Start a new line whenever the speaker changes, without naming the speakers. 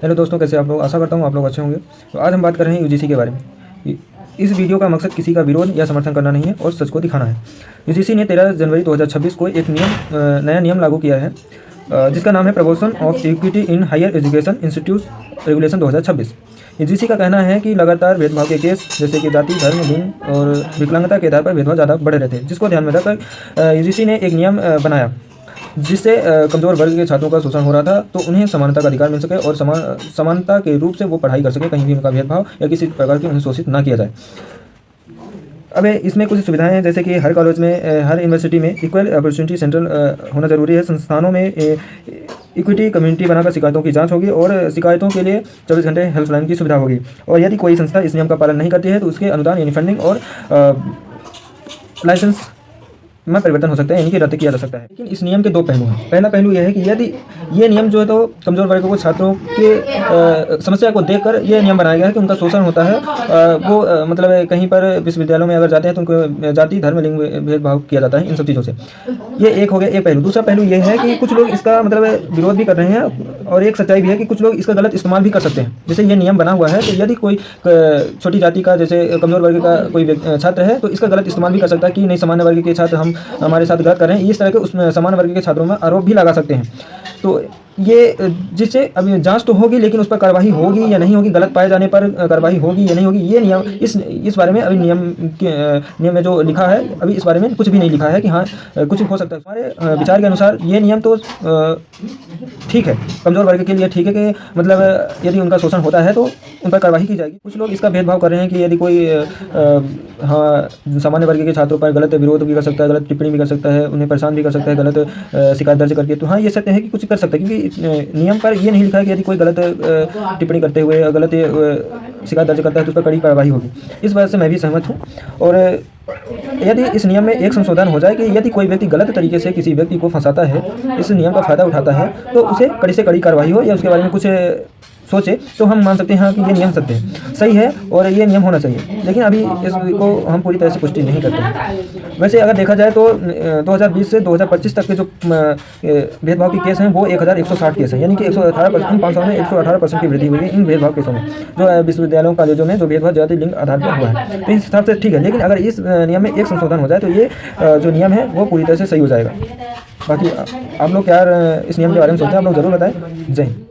Hello दोस्तों, कैसे आप लोग? आशा करता हूँ आप लोग अच्छे होंगे। तो आज हम बात कर रहे हैं यूजीसी के बारे में। इस वीडियो का मकसद किसी का विरोध या समर्थन करना नहीं है और सच को दिखाना है। यूजीसी ने 13 जनवरी 2026 को एक नया नियम लागू किया है, जिसका नाम है promotion of equity in higher education institute regulation 2026। UGC का कहना है कि लगातार भेदभाव के केस जैसे कि जाति, धर्म, लिंग और विकलांगता के आधार पर भेदभाव ज़्यादा बढ़ रहे थे, जिसको ध्यान में रखकर यूजीसी ने एक नियम बनाया जिससे कमज़ोर वर्ग के छात्रों का शोषण हो रहा था, तो उन्हें समानता का अधिकार मिल सके और समानता के रूप से वो पढ़ाई कर सके, कहीं भी उनका भेदभाव या किसी प्रकार की उन्हें शोषित ना किया जाए। अब इसमें कुछ सुविधाएं हैं, जैसे कि हर कॉलेज में, हर यूनिवर्सिटी में इक्वल अपॉर्चुनिटी सेंटर होना ज़रूरी है। संस्थानों में इक्विटी कम्युनिटी बनाकर शिकायतों की जांच होगी और शिकायतों के लिए 24 घंटे हेल्पलाइन की सुविधा होगी। और यदि कोई संस्था इस नियम का पालन नहीं करती है तो उसके अनुदान यानी फंडिंग और लाइसेंस में परिवर्तन हो सकता है, यानी कि रद्द किया जा सकता है। लेकिन इस नियम के दो पहलू हैं। पहला पहलू यह है कि यदि ये नियम जो है तो कमज़ोर वर्ग को छात्रों के समस्या को देखकर ये नियम बनाया गया है कि उनका शोषण होता है, वो मतलब कहीं पर विश्वविद्यालयों में अगर जाते हैं तो उनको जाति, धर्म, लिंग भेदभाव किया जाता है इन सब चीज़ों से। ये एक हो गया एक पहलू। दूसरा पहलू ये है कि कुछ लोग इसका मतलब विरोध भी कर रहे हैं और एक सच्चाई भी है कि कुछ लोग इसका गलत इस्तेमाल भी कर सकते हैं। जैसे ये नियम बना हुआ है तो यदि कोई छोटी जाति का, जैसे कमज़ोर वर्ग का कोई छात्र है तो इसका गलत इस्तेमाल भी कर सकता है कि नहीं, सामान्य वर्ग के छात्र हमारे साथ गलत कर रहे हैं, इस तरह के उसमें समान वर्ग के छात्रों में आरोप भी लगा सकते हैं। तो ये जिससे अभी जांच तो होगी, लेकिन उस पर कार्रवाई होगी या नहीं होगी, गलत पाए जाने पर कार्रवाई होगी या नहीं होगी, ये नियम इस बारे में अभी नियम में जो लिखा है, अभी इस बारे में कुछ भी नहीं लिखा है कि हाँ कुछ हो सकता है। हमारे विचार के अनुसार ये नियम तो ठीक है, कमज़ोर वर्ग के लिए ठीक है कि मतलब यदि उनका शोषण होता है तो उन पर कार्रवाई की जाएगी। कुछ लोग इसका भेदभाव कर रहे हैं कि यदि कोई हाँ सामान्य वर्ग के छात्रों पर गलत विरोध भी कर सकता है, गलत टिप्पणी भी कर सकता है, उन्हें परेशान भी कर सकता है गलत शिकायत दर्ज करके, तो हाँ ये सकते हैं कि कुछ कर सकते हैं, क्योंकि नियम पर ये नहीं लिखा है कि यदि कोई गलत टिप्पणी करते हुए गलत शिकायत दर्ज करता है तो उस पर कड़ी कार्रवाई होगी। इस वजह से मैं भी सहमत हूँ। और यदि इस नियम में एक संशोधन हो जाए कि यदि कोई व्यक्ति गलत तरीके से किसी व्यक्ति को फंसाता है, इस नियम का फ़ायदा उठाता है, तो उसे कड़ी से कड़ी कार्रवाई हो या उसके बारे में कुछ सोचे, तो हम मान सकते हैं कि ये नियम सत्य है, सही है और ये नियम होना चाहिए। लेकिन अभी इसको हम पूरी तरह से पुष्टि नहीं करते हैं। वैसे अगर देखा जाए तो 2020 से 2025 तक के जो भेदभाव के केस हैं वो 1160 केस हैं, यानी कि 118% 5 साल में 118% की वृद्धि हुई है इन भेदभाव केसों में, जो विश्वविद्यालयों कॉलेजों में जो भेदभाव जाति लिंग आधार पर हुआ है। तो इस हिसाब से ठीक है, लेकिन अगर इस नियम में एक संशोधन हो जाए तो ये जो नियम है वो पूरी तरह से सही हो जाएगा। बाकी आप लोग क्या इस नियम के बारे में सोचते हैं, आप लोग ज़रूर बताएं। जय हिंद।